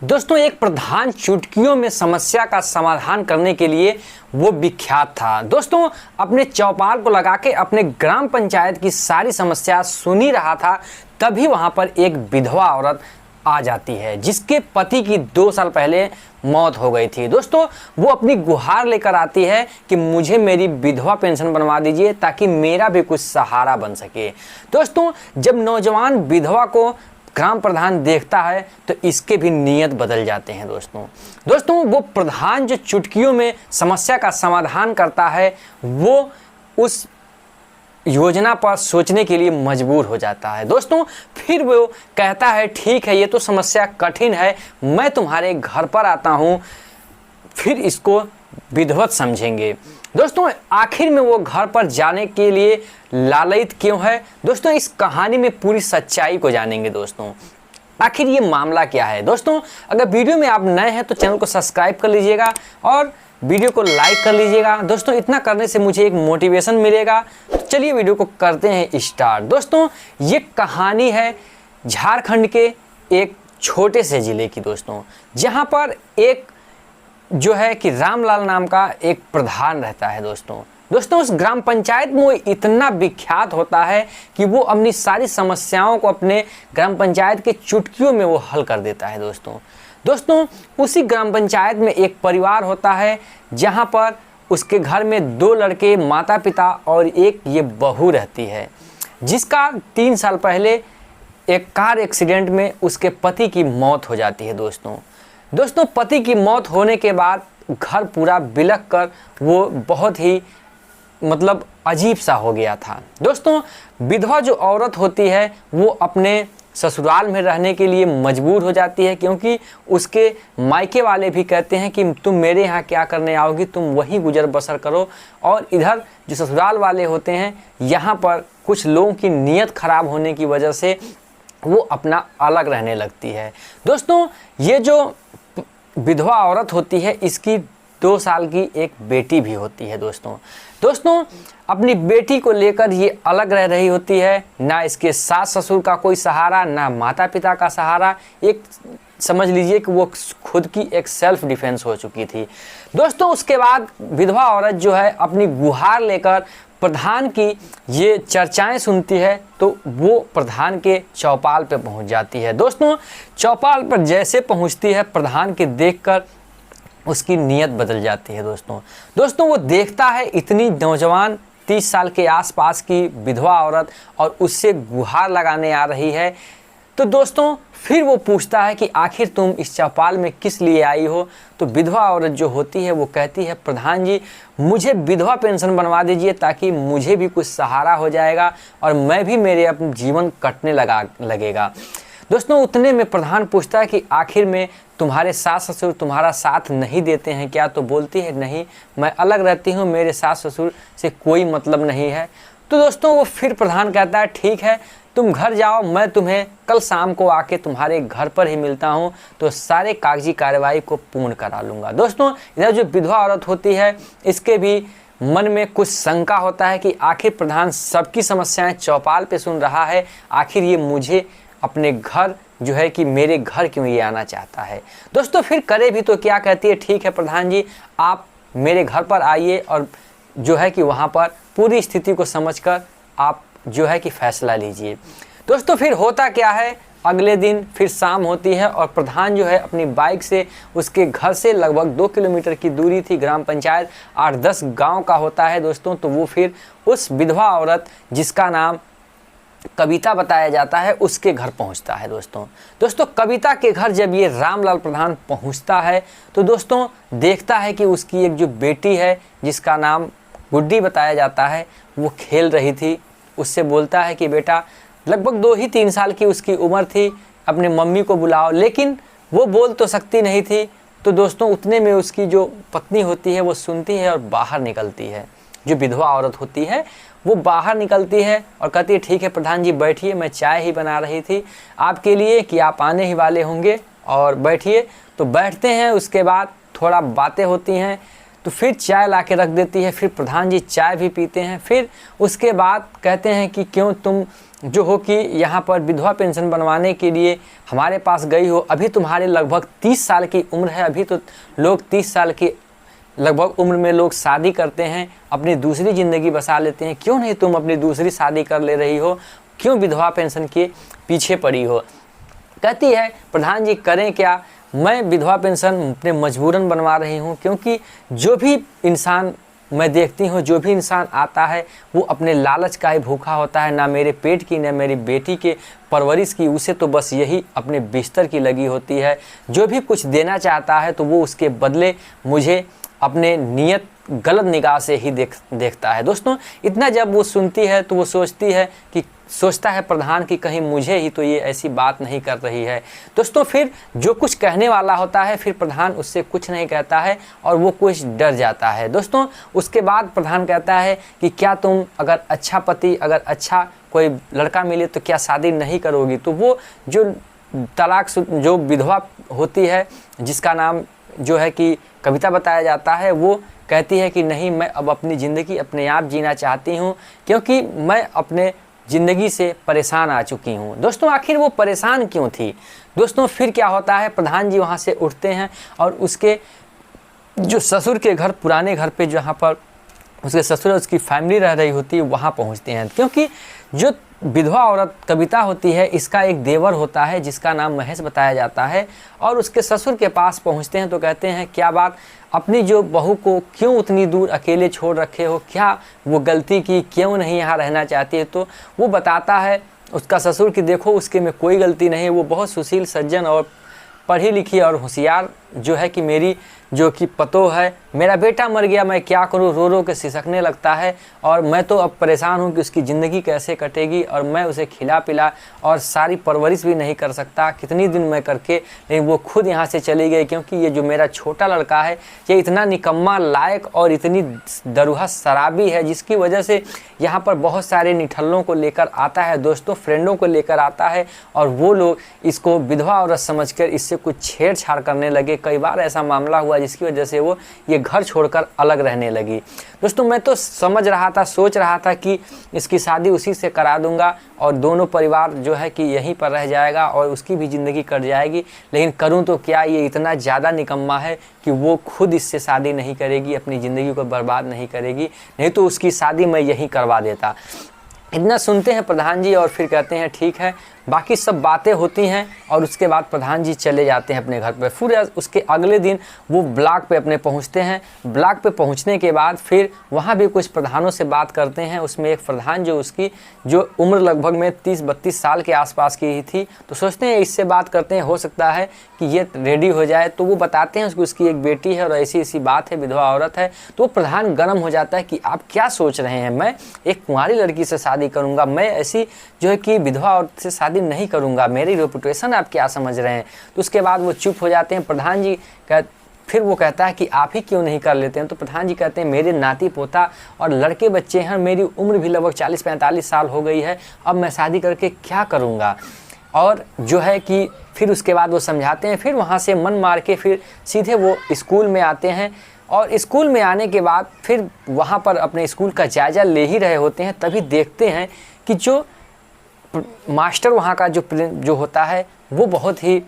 दोस्तों एक प्रधान चुटकियों में समस्या का समाधान करने के लिए वो विख्यात था। दोस्तों अपने चौपाल को लगा के अपने ग्राम पंचायत की सारी समस्या सुन ही रहा था, तभी वहां पर एक विधवा औरत आ जाती है जिसके पति की 2 साल पहले मौत हो गई थी। दोस्तों वो अपनी गुहार लेकर आती है कि मुझे मेरी विधवा पेंशन बनवा दीजिए ताकि मेरा भी कुछ सहारा बन सके। दोस्तों जब नौजवान विधवा को ग्राम प्रधान देखता है तो इसके भी नियत बदल जाते हैं। दोस्तों वो प्रधान जो चुटकियों में समस्या का समाधान करता है वो उस योजना पर सोचने के लिए मजबूर हो जाता है। दोस्तों फिर वो कहता है ठीक है, ये तो समस्या कठिन है, मैं तुम्हारे घर पर आता हूँ, फिर इसको विधिवत समझेंगे। दोस्तों आखिर में वो घर पर जाने के लिए लालयित क्यों है? दोस्तों इस कहानी में पूरी सच्चाई को जानेंगे। दोस्तों आखिर ये मामला क्या है? दोस्तों अगर वीडियो में आप नए हैं तो चैनल को सब्सक्राइब कर लीजिएगा और वीडियो को लाइक कर लीजिएगा। दोस्तों इतना करने से मुझे एक मोटिवेशन मिलेगा। तो चलिए वीडियो को करते हैं स्टार्ट। दोस्तों ये कहानी है झारखंड के एक छोटे से ज़िले की। दोस्तों जहाँ पर एक जो है कि रामलाल नाम का एक प्रधान रहता है। दोस्तों उस ग्राम पंचायत में वो इतना विख्यात होता है कि वो अपनी सारी समस्याओं को अपने ग्राम पंचायत के चुटकियों में वो हल कर देता है। दोस्तों उसी ग्राम पंचायत में एक परिवार होता है जहाँ पर उसके घर में 2 लड़के, माता पिता और एक ये बहू रहती है, जिसका 3 साल पहले एक कार एक्सीडेंट में उसके पति की मौत हो जाती है। दोस्तों पति की मौत होने के बाद घर पूरा बिलख कर वो बहुत ही अजीब सा हो गया था। दोस्तों विधवा जो औरत होती है वो अपने ससुराल में रहने के लिए मजबूर हो जाती है, क्योंकि उसके मायके वाले भी कहते हैं कि तुम मेरे यहाँ क्या करने आओगी, तुम वहीं गुजर बसर करो। और इधर जो ससुराल वाले होते हैं यहाँ पर कुछ लोगों की नीयत खराब होने की वजह से वो अपना अलग रहने लगती है। दोस्तों ये जो विधवा औरत होती है इसकी 2 साल की एक बेटी भी होती है। दोस्तों अपनी बेटी को लेकर ये अलग रह रही होती है, ना इसके सास ससुर का कोई सहारा, ना माता पिता का सहारा। एक समझ लीजिए कि वो खुद की एक सेल्फ डिफेंस हो चुकी थी। दोस्तों उसके बाद विधवा औरत जो है अपनी गुहार लेकर प्रधान की ये चर्चाएं सुनती है तो वो प्रधान के चौपाल पे पहुंच जाती है। दोस्तों चौपाल पर जैसे पहुंचती है प्रधान के देखकर उसकी नीयत बदल जाती है। दोस्तों वो देखता है इतनी नौजवान 30 साल के आसपास की विधवा औरत और उससे गुहार लगाने आ रही है। तो दोस्तों फिर वो पूछता है कि आखिर तुम इस चौपाल में किस लिए आई हो? तो विधवा औरत जो होती है वो कहती है प्रधान जी मुझे विधवा पेंशन बनवा दीजिए ताकि मुझे भी कुछ सहारा हो जाएगा और मैं भी मेरे अपने जीवन कटने लगेगा। दोस्तों उतने में प्रधान पूछता है कि आखिर में तुम्हारे सास ससुर तुम्हारा साथ नहीं देते हैं क्या? तो बोलती है नहीं, मैं अलग रहती हूँ, मेरे सास ससुर से कोई मतलब नहीं है। तो दोस्तों वो फिर प्रधान कहता है ठीक है तुम घर जाओ, मैं तुम्हें कल शाम को आके तुम्हारे घर पर ही मिलता हूँ, तो सारे कागजी कार्रवाई को पूर्ण करा लूँगा। दोस्तों इधर जो विधवा औरत होती है इसके भी मन में कुछ शंका होता है कि आखिर प्रधान सबकी समस्याएं चौपाल पे सुन रहा है, आखिर ये मुझे अपने घर जो है कि मेरे घर क्यों ये आना चाहता है। दोस्तों फिर करे भी तो क्या, कहती है ठीक है प्रधान जी आप मेरे घर पर आइए और जो है कि वहाँ पर पूरी स्थिति को समझकर आप जो है कि फैसला लीजिए। दोस्तों फिर होता क्या है, अगले दिन फिर शाम होती है और प्रधान जो है अपनी बाइक से उसके घर से लगभग 2 किलोमीटर की दूरी थी, ग्राम पंचायत 8-10 गाँव का होता है। दोस्तों तो वो फिर उस विधवा औरत जिसका नाम कविता बताया जाता है उसके घर पहुंचता है। दोस्तों कविता के घर जब ये रामलाल प्रधान पहुंचता है तो दोस्तों देखता है कि उसकी एक जो बेटी है जिसका नाम गुड्डी बताया जाता है वो खेल रही थी। उससे बोलता है कि बेटा लगभग 2 ही 3 साल की उसकी उम्र थी, अपने मम्मी को बुलाओ, लेकिन वो बोल तो सकती नहीं थी। तो दोस्तों उतने में उसकी जो पत्नी होती है वो सुनती है और बाहर निकलती है। जो विधवा औरत होती है वो बाहर निकलती है और कहती है ठीक है प्रधान जी बैठिए, मैं चाय ही बना रही थी आपके लिए कि आप आने ही वाले होंगे और बैठिए। तो बैठते हैं, उसके बाद थोड़ा बातें होती हैं, तो फिर चाय ला के रख देती है। फिर प्रधान जी चाय भी पीते हैं। फिर उसके बाद कहते हैं कि क्यों तुम जो हो कि यहाँ पर विधवा पेंशन बनवाने के लिए हमारे पास गई हो। अभी तुम्हारे लगभग 30 साल की उम्र है, अभी तो लोग 30 साल की लगभग उम्र में लोग शादी करते हैं, अपनी दूसरी ज़िंदगी बसा लेते हैं। क्यों नहीं तुम अपनी दूसरी शादी कर ले रही हो, क्यों विधवा पेंशन के पीछे पड़ी हो। कहती है प्रधान जी करें क्या, मैं विधवा पेंशन अपने मजबूरन बनवा रही हूँ, क्योंकि जो भी इंसान मैं देखती हूँ, जो भी इंसान आता है वो अपने लालच का ही भूखा होता है, ना मेरे पेट की ना मेरी बेटी के परवरिश की, उसे तो बस यही अपने बिस्तर की लगी होती है। जो भी कुछ देना चाहता है तो वो उसके बदले मुझे अपने नियत गलत निगाह से ही देखता है। दोस्तों इतना जब वो सुनती है तो वो सोचता है प्रधान कि कहीं मुझे ही तो ये ऐसी बात नहीं कर रही है। दोस्तों फिर जो कुछ कहने वाला होता है फिर प्रधान उससे कुछ नहीं कहता है और वो कुछ डर जाता है। दोस्तों उसके बाद प्रधान कहता है कि क्या तुम अगर अच्छा पति, अगर अच्छा कोई लड़का मिले तो क्या शादी नहीं करोगी। तो वो जो जो विधवा होती है जिसका नाम जो है कि कविता बताया जाता है, वो कहती है कि नहीं, मैं अब अपनी ज़िंदगी अपने आप जीना चाहती हूँ, क्योंकि मैं अपने ज़िंदगी से परेशान आ चुकी हूँ। दोस्तों आखिर वो परेशान क्यों थी। दोस्तों फिर क्या होता है, प्रधान जी वहाँ से उठते हैं और उसके जो ससुर के घर, पुराने घर पे जहाँ पर उसके ससुर और उसकी फैमिली रह रही होती है, वहाँ पहुँचते हैं। क्योंकि जो विधवा औरत कविता होती है इसका एक देवर होता है जिसका नाम महेश बताया जाता है, और उसके ससुर के पास पहुंचते हैं तो कहते हैं क्या बात, अपनी जो बहू को क्यों उतनी दूर अकेले छोड़ रखे हो, क्या वो गलती की, क्यों नहीं यहाँ रहना चाहती है। तो वो बताता है उसका ससुर कि देखो उसके में कोई गलती नहीं, वो बहुत सुशील सज्जन और पढ़ी लिखी और होशियार जो है कि मेरी जो कि पतो है, मेरा बेटा मर गया, मैं क्या करूं, रो रो के सिसकने लगता है और मैं तो अब परेशान हूं कि उसकी ज़िंदगी कैसे कटेगी और मैं उसे खिला पिला और सारी परवरिश भी नहीं कर सकता, कितनी दिन मैं करके। लेकिन वो खुद यहाँ से चली गई क्योंकि ये जो मेरा छोटा लड़का है ये इतना निकम्मा, लायक और इतनी दरुहा शराबी है जिसकी वजह से यहाँ पर बहुत सारे निठल्लों को लेकर आता है, दोस्तों फ्रेंडों को लेकर आता है और वो लोग इसको विधवा औरत समझकर इससे कुछ छेड़छाड़ करने लगे। कई बार ऐसा मामला हुआ जिसकी वजह से वो ये घर छोड़कर अलग रहने लगी। दोस्तों मैं तो समझ रहा था, सोच रहा था कि इसकी शादी उसी से करा दूंगा और दोनों परिवार जो है कि यहीं पर रह जाएगा और उसकी भी ज़िंदगी कट जाएगी, लेकिन करूं तो क्या, ये इतना ज़्यादा निकम्मा है कि वो खुद इससे शादी नहीं करेगी, अपनी ज़िंदगी को बर्बाद नहीं करेगी, नहीं तो उसकी शादी मैं यहीं करवा देता। इतना सुनते हैं प्रधान जी और फिर कहते हैं ठीक है, बाकी सब बातें होती हैं और उसके बाद प्रधान जी चले जाते हैं अपने घर पर। फिर उसके अगले दिन वो ब्लॉक पे अपने पहुंचते हैं। ब्लॉक पे पहुंचने के बाद फिर वहाँ भी कुछ प्रधानों से बात करते हैं। उसमें एक प्रधान जो उसकी जो उम्र लगभग में 30-32 साल के आसपास की ही थी, तो सोचते हैं इससे बात करते हैं, हो सकता है कि ये रेडी हो जाए। तो वो बताते हैं उसकी एक बेटी है और ऐसी ऐसी बात है, विधवा औरत है। तो प्रधान गर्म हो जाता है कि आप क्या सोच रहे हैं, मैं एक कुंवारी लड़की से शादी करूँगा, मैं ऐसी जो है कि विधवा औरत से शादी नहीं करूंगा, मेरी रेपुटेशन आप क्या समझ रहे हैं। तो उसके बाद वो चुप हो जाते हैं। प्रधान जी फिर वो कहता है कि आप ही क्यों नहीं कर लेते हैं। तो प्रधान जी कहते हैं मेरे नाती पोता और लड़के बच्चे हैं, मेरी उम्र भी लगभग 40-45 साल हो गई है, अब मैं शादी करके क्या करूंगा। और जो है कि फिर उसके बाद वो समझाते हैं। फिर वहाँ से मन मार के फिर सीधे वो स्कूल में आते हैं और स्कूल में आने के बाद फिर वहाँ पर अपने स्कूल का जायज़ा ले ही रहे होते हैं, तभी देखते हैं कि जो मास्टर वहाँ का जो होता है वो बहुत ही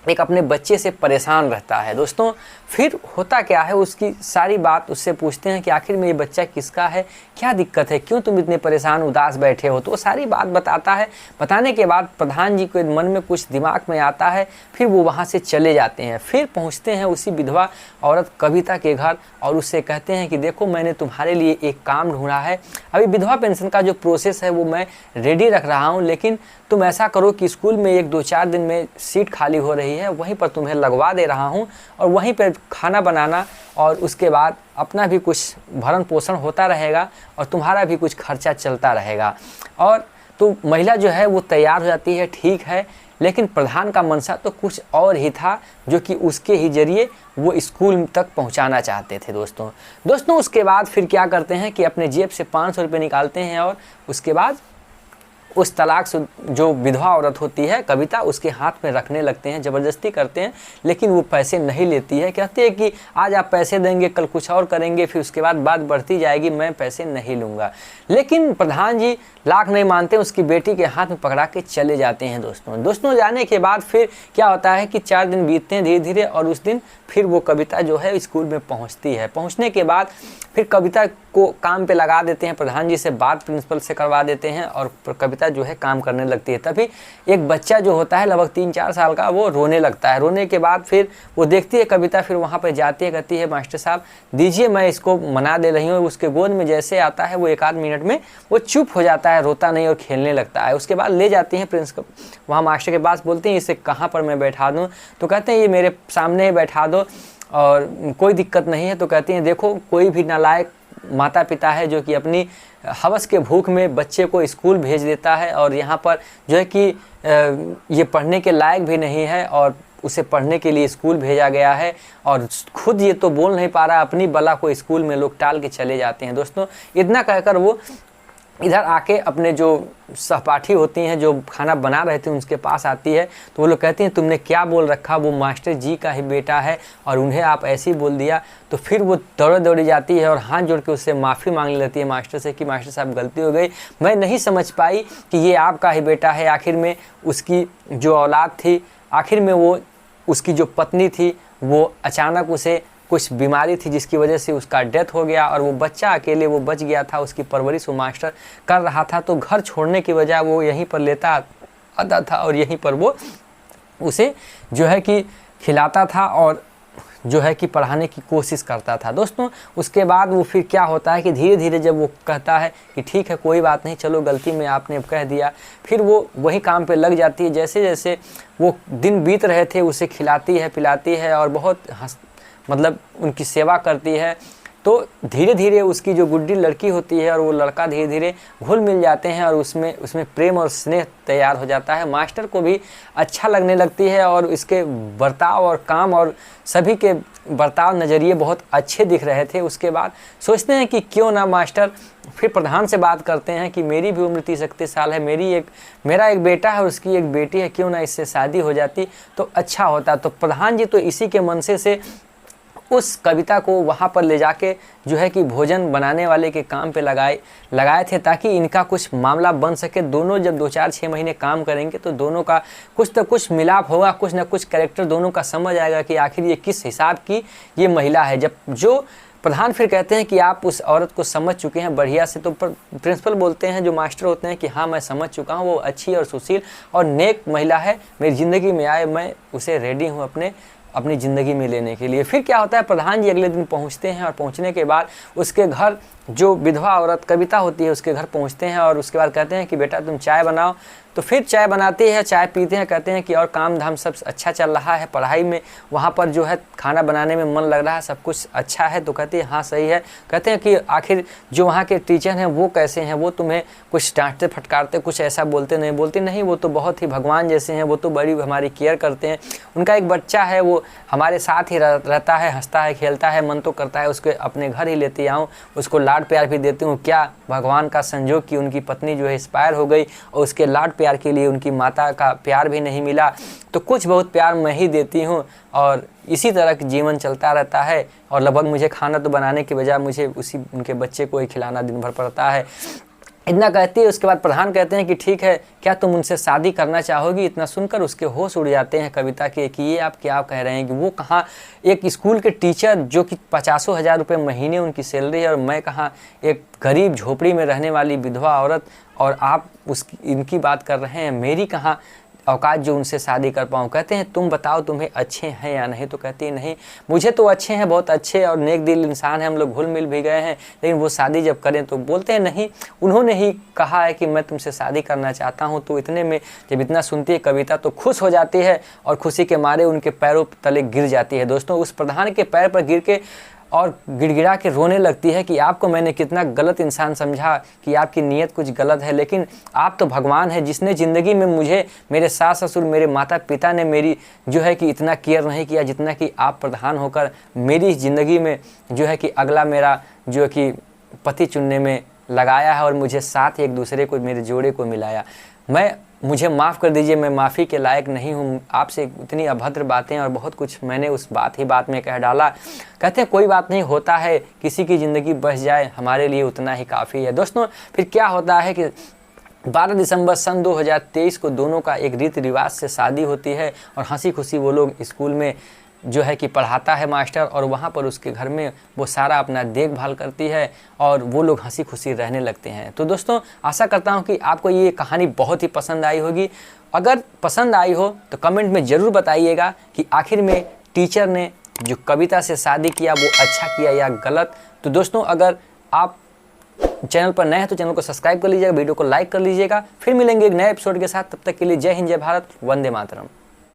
एक अपने बच्चे से परेशान रहता है। दोस्तों फिर होता क्या है, उसकी सारी बात उससे पूछते हैं कि आखिर में ये बच्चा किसका है, क्या दिक्कत है, क्यों तुम इतने परेशान उदास बैठे हो। तो वो सारी बात बताता है। बताने के बाद प्रधान जी के मन में कुछ दिमाग में आता है, फिर वो वहाँ से चले जाते हैं। फिर पहुँचते हैं उसी विधवा औरत कविता के घर और उससे कहते हैं कि देखो मैंने तुम्हारे लिए एक काम ढूंढा है, अभी विधवा पेंशन का जो प्रोसेस है वो मैं रेडी रख रहा हूँ, लेकिन तुम ऐसा करो कि स्कूल में 1-2-4 दिन में सीट खाली हो रही है, वहीं पर तुम्हें लगवा दे रहा हूँ और वहीं पर खाना बनाना और उसके बाद अपना भी कुछ भरण पोषण होता रहेगा और तुम्हारा भी कुछ खर्चा चलता रहेगा। और तो महिला जो है वो तैयार हो जाती है, ठीक है, लेकिन प्रधान का मनसा तो कुछ और ही था जो कि उसके ही जरिए वो स्कूल तक पहुंचाना चाहते थे। दोस्तों उसके बाद फिर क्या करते हैं कि अपने जेब से 500 रुपये निकालते हैं और उसके बाद उस जो विधवा औरत होती है कविता, उसके हाथ में रखने लगते हैं, ज़बरदस्ती करते हैं, लेकिन वो पैसे नहीं लेती है। कहते हैं कि आज आप पैसे देंगे, कल कुछ और करेंगे, फिर उसके बाद बात बढ़ती जाएगी, मैं पैसे नहीं लूँगा। लेकिन प्रधान जी लाख नहीं मानते, उसकी बेटी के हाथ में पकड़ा के चले जाते हैं। दोस्तों जाने के बाद फिर क्या होता है कि 4 दिन बीतते हैं धीरे धीरे, और उस दिन फिर वो कविता जो है स्कूल में पहुंचती है। पहुंचने के बाद फिर कविता को काम पे लगा देते हैं, प्रधान जी से बात प्रिंसिपल से करवा देते हैं, और कविता जो है काम करने लगती है। तभी एक बच्चा जो होता है लगभग 3-4 साल का, वो रोने लगता है। रोने के बाद फिर वो देखती है कविता, फिर वहाँ पर जाती है, कहती है मास्टर साहब दीजिए, मैं इसको मना दे रही हूँ। उसके गोद में जैसे आता है वो 1-8 मिनट में वो चुप हो जाता है, रोता नहीं और खेलने लगता है। उसके बाद ले जाती हैं प्रिंसिपल वहाँ मास्टर के पास, बोलते हैं इसे कहाँ पर मैं बैठा दूँ? तो कहते हैं ये मेरे सामने बैठा दो और कोई दिक्कत नहीं है। तो कहती हैं देखो, कोई भी नालायक माता पिता है जो कि अपनी हवस के भूख में बच्चे को स्कूल भेज देता है, और यहाँ पर जो है कि ये पढ़ने के लायक भी नहीं है, और उसे पढ़ने के लिए स्कूल भेजा गया है, और खुद ये तो बोल नहीं पा रहा, अपनी बला को स्कूल में लोग टाल के चले जाते हैं। दोस्तों इतना कहकर वो इधर आके अपने जो सहपाठी होती हैं, जो खाना बना रहे थे, उनके पास आती है। तो वो लोग कहती हैं तुमने क्या बोल रखा, वो मास्टर जी का ही बेटा है और उन्हें आप ऐसे ही बोल दिया। तो फिर वो दौड़ी जाती है और हाथ जोड़ के उससे माफ़ी मांगने लगती है मास्टर से कि मास्टर साहब गलती हो गई, मैं नहीं समझ पाई कि ये आपका ही बेटा है। आखिर में उसकी जो औलाद थी, आखिर में वो उसकी जो पत्नी थी, वो अचानक उसे कुछ बीमारी थी जिसकी वजह से उसका डेथ हो गया, और वो बच्चा अकेले वो बच गया था। उसकी परवरिश वो मास्टर कर रहा था, तो घर छोड़ने की वजह वो यहीं पर लेता आता था और यहीं पर वो उसे जो है कि खिलाता था और जो है कि पढ़ाने की कोशिश करता था। दोस्तों उसके बाद वो फिर क्या होता है कि धीरे धीरे जब वो कहता है कि ठीक है कोई बात नहीं, चलो गलती में आपने कह दिया, फिर वो वही काम पे लग जाती है। जैसे जैसे वो दिन बीत रहे थे, उसे खिलाती है पिलाती है और बहुत मतलब उनकी सेवा करती है। तो धीरे धीरे उसकी जो गुड्डी लड़की होती है और वो लड़का धीरे धीरे घुल मिल जाते हैं, और उसमें प्रेम और स्नेह तैयार हो जाता है। मास्टर को भी अच्छा लगने लगती है, और इसके बर्ताव और काम और सभी के बर्ताव नज़रिए बहुत अच्छे दिख रहे थे। उसके बाद सोचते हैं कि क्यों ना मास्टर, फिर प्रधान से बात करते हैं कि मेरी भी उम्र 30-31 साल है, मेरा एक बेटा है और उसकी एक बेटी है, क्यों ना इससे शादी हो जाती तो अच्छा होता। तो प्रधान जी तो इसी के मनसे से उस कविता को वहाँ पर ले जाके जो है कि भोजन बनाने वाले के काम पे लगाए थे, ताकि इनका कुछ मामला बन सके। दोनों जब 2-4-6 महीने काम करेंगे तो दोनों का कुछ तो कुछ मिलाप होगा, कुछ ना कुछ कैरेक्टर दोनों का समझ आएगा कि आखिर ये किस हिसाब की ये महिला है। जब जो प्रधान फिर कहते हैं कि आप उस औरत को समझ चुके हैं बढ़िया से, तो प्रिंसिपल बोलते हैं, जो मास्टर होते हैं, कि हाँ मैं समझ चुका हूँ, वो अच्छी और सुशील और नेक महिला है, मेरी ज़िंदगी में आए, मैं उसे रेडी हूँ अपनी ज़िंदगी में लेने के लिए। फिर क्या होता है, प्रधान जी अगले दिन पहुंचते हैं, और पहुंचने के बाद उसके घर जो विधवा औरत कविता होती है उसके घर पहुंचते हैं, और उसके बाद कहते हैं कि बेटा तुम चाय बनाओ। तो फिर चाय बनाती है, चाय पीते हैं, कहते हैं कि और काम धाम सब अच्छा चल रहा है, पढ़ाई में वहाँ पर जो है खाना बनाने में मन लग रहा है, सब कुछ अच्छा है। तो कहती है हाँ सही है। कहते हैं कि आखिर जो वहाँ के टीचर हैं वो कैसे हैं, वो तुम्हें कुछ डांटते फटकारते कुछ ऐसा बोलते नहीं? बोलती नहीं, वो तो बहुत ही भगवान जैसे हैं, वो तो बड़ी हमारी केयर करते हैं। उनका एक बच्चा है, वो हमारे साथ ही रहता है, हंसता है खेलता है, मन तो करता है उसके अपने घर ही लेते आऊँ, उसको लाड प्यार भी देती हूँ। क्या भगवान का संजोग कि उनकी पत्नी जो है एक्सपायर हो गई, और उसके लाड प्यार के लिए उनकी माता का प्यार भी नहीं मिला, तो कुछ बहुत प्यार मैं ही देती हूँ, और इसी तरह का जीवन चलता रहता है। और लगभग मुझे खाना तो बनाने की बजाय मुझे उनके बच्चे को ही खिलाना दिन भर पड़ता है। इतना कहती है। उसके बाद प्रधान कहते हैं कि ठीक है, क्या तुम उनसे शादी करना चाहोगी? इतना सुनकर उसके होश उड़ जाते हैं कविता के कि ये आप क्या कह रहे हैं, कि वो कहाँ एक स्कूल के टीचर जो कि 50,000 रुपये महीने उनकी सैलरी है, और मैं कहाँ एक गरीब झोपड़ी में रहने वाली विधवा औरत, और आप इनकी बात कर रहे हैं, मेरी कहाँ औकात जो उनसे शादी कर पाऊँ। कहते हैं तुम बताओ तुम्हें अच्छे हैं या नहीं? तो कहती है नहीं, मुझे तो अच्छे हैं, बहुत अच्छे और नेक दिल इंसान हैं, हम लोग घुल मिल भी गए हैं, लेकिन वो शादी जब करें तो बोलते हैं नहीं, उन्होंने ही कहा है कि मैं तुमसे शादी करना चाहता हूँ। तो इतने में जब इतना सुनती है कविता तो खुश हो जाती है, और खुशी के मारे उनके पैरों तले गिर जाती है। दोस्तों उस प्रधान के पैर पर गिर के और गिड़गिड़ा के रोने लगती है कि आपको मैंने कितना गलत इंसान समझा, कि आपकी नीयत कुछ गलत है, लेकिन आप तो भगवान है जिसने ज़िंदगी में मुझे, मेरे सास ससुर, मेरे माता पिता ने मेरी जो है कि इतना केयर नहीं किया जितना कि आप प्रधान होकर मेरी ज़िंदगी में जो है कि अगला मेरा जो है कि पति चुनने में लगाया है और मुझे साथ ही एक दूसरे को, मेरे जोड़े को मिलाया। मुझे माफ़ कर दीजिए, मैं माफ़ी के लायक नहीं हूँ। आपसे इतनी अभद्र बातें और बहुत कुछ मैंने उस बात में कह डाला। कहते हैं कोई बात नहीं, होता है, किसी की ज़िंदगी बच जाए हमारे लिए उतना ही काफ़ी है। दोस्तों फिर क्या होता है कि 12 दिसंबर सन 2023 को दोनों का एक रीति रिवाज से शादी होती है और हंसी खुशी वो लोग स्कूल में जो है कि पढ़ाता है मास्टर, और वहाँ पर उसके घर में वो सारा अपना देखभाल करती है और वो लोग हंसी खुशी रहने लगते हैं। तो दोस्तों आशा करता हूँ कि आपको ये कहानी बहुत ही पसंद आई होगी। अगर पसंद आई हो तो कमेंट में ज़रूर बताइएगा कि आखिर में टीचर ने जो कविता से शादी किया वो अच्छा किया या गलत। तो दोस्तों अगर आप चैनल पर नए हैं तो चैनल को सब्सक्राइब कर लीजिएगा, वीडियो को लाइक कर लीजिएगा। फिर मिलेंगे एक नए एपिसोड के साथ, तब तक के लिए जय हिंद, जय भारत, वंदे मातरम।